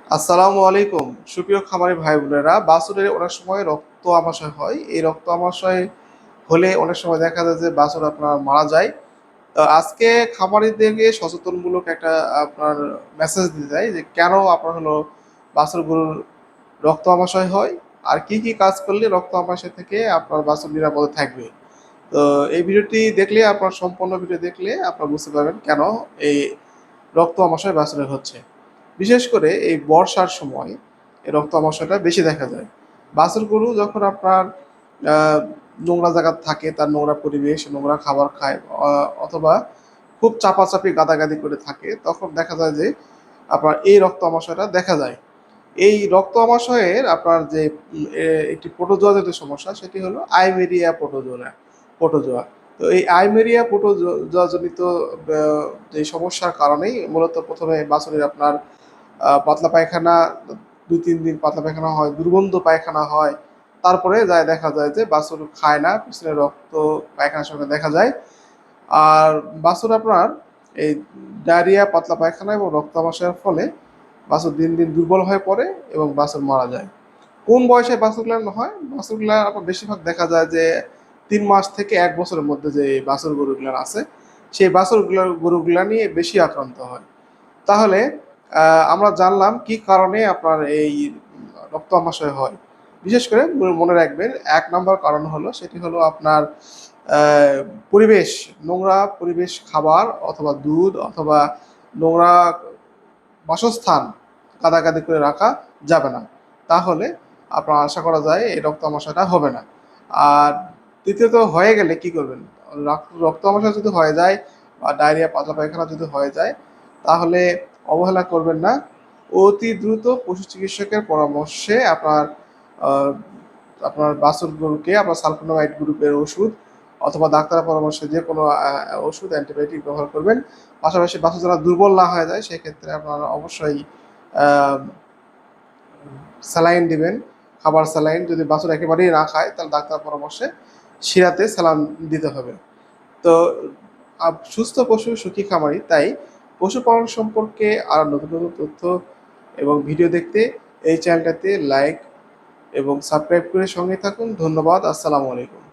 আসসালামু আলাইকুম সুপ্রিয় খামারি ভাই বোনেরা। বাছুরের অনেক সময় রক্ত আমাশয় হয়। এই রক্ত আমাশয় হলে অনেক সময় দেখা যায় যে বাছুর আপনার মারা যায়। আজকে খামারিদেরকে সচেতনমূলক একটা আপনার মেসেজ দিতে চাই যে কেন আপনার হলো বাছুর গরুর রক্ত আমাশয় হয় আর কি কি কাজ করলে রক্ত আমাশয় থেকে আপনার বাছুর নিরাপদে থাকবে। তো এই ভিডিওটি দেখলে আপনার সম্পূর্ণ ভিডিও দেখলে আপনারা বুঝতে পারবেন কেন এই রক্ত আমাশয় বাছুরের হচ্ছে। বিশেষ করে এই বর্ষার সময় এই রক্ত আমাশয়টা বেশি দেখা যায়। বাছুর গরু যখন আপনার আহ, নোংরা জায়গা থাকে, তার নোংরা পরিবেশ, নোংরা খাবার খায়, অথবা খুব চাপাচাপি গাদাগাদি করে থাকে, তখন দেখা যায় যে আপনার এই রক্ত আমাশয়টা দেখা যায়। এই রক্ত আমাশয়ের আপনার যে একটি প্রোটোজোয়া জাতীয় সমস্যা, সেটি হলো আইমেরিয়া প্রোটোজোয়া। তো এই আইমেরিয়া প্রোটোজোয়া জনিত যে সমস্যার কারণেই মূলত প্রথমে বাছুরের আপনার পাতলা পায়খানা, ২-৩ দিন পাতলা পায়খানা হয়, দুর্গন্ধ পায়খানা হয়। তারপরে যায় দেখা যায় যে বাছুর খায় না, পিছনে রক্ত পায়খানার সঙ্গে দেখা যায়। আর বাছুর আপনার এই ডায়রিয়া, পাতলা পায়খানা এবং রক্ত আমাশয়ের ফলে বাছুর দিন দিন দুর্বল হয়ে পড়ে এবং বাছুর মারা যায়। কোন বয়সে বাছুরগুলান হয়? বাছুরগুলা আপনার বেশিরভাগ দেখা যায় যে ৩ মাস থেকে ১ বছরের মধ্যে যে বাছুর গরুগুলান আছে, সেই গরুগুলা নিয়ে বেশি আক্রান্ত হয়। তাহলে আমরা জানলাম কি কারণে আপনার এই রক্ত আমাশয় হয়। বিশেষ করে মনে রাখবেন, ১ নম্বর কারণ হলো, সেটি হলো আপনার আহ, পরিবেশ, নোংরা পরিবেশ, খাবার অথবা দুধ অথবা নোংরা বাসস্থান গাদাগাদি করে রাখা যাবে না। তাহলে আপনার আশা করা যায় এই রক্ত আমাশয়টা হবে না। আর দ্বিতীয়ত হয়ে গেলে কি করবেন? রক্ত আমাশয় যদি হয়ে যায় বা ডায়রিয়া, পাতলা পায়খানা যদি হয়ে যায়, তাহলে অবহেলা করবেন না। অতি দ্রুত পশু চিকিৎসকের পরামর্শে আহ, আপনার বাছুর গরুকে আপনার সালফোনামাইড গ্রুপের ওষুধ অথবা ডাক্তারের পরামর্শে যে কোনো ওষুধ, অ্যান্টিবায়োটিক ব্যবহার করবেন। পাশাপাশি বাছুর যেন দুর্বল না হয়ে যায়, সেক্ষেত্রে আপনারা অবশ্যই স্যালাইন দিবেন। খাবার স্যালাইন, যদি বাছুর একেবারেই না খায় তাহলে ডাক্তার পরামর্শে শিরাতে স্যালাইন দিতে হবে। তো সুস্থ পশু সুখী খামারি। তাই পশুপালন সম্পর্কে আরও নতুন নতুন তথ্য এবং ভিডিও দেখতে এই চ্যানেলটাতে লাইক এবং সাবস্ক্রাইব করে সঙ্গে থাকুন। ধন্যবাদ। আসসালামু আলাইকুম।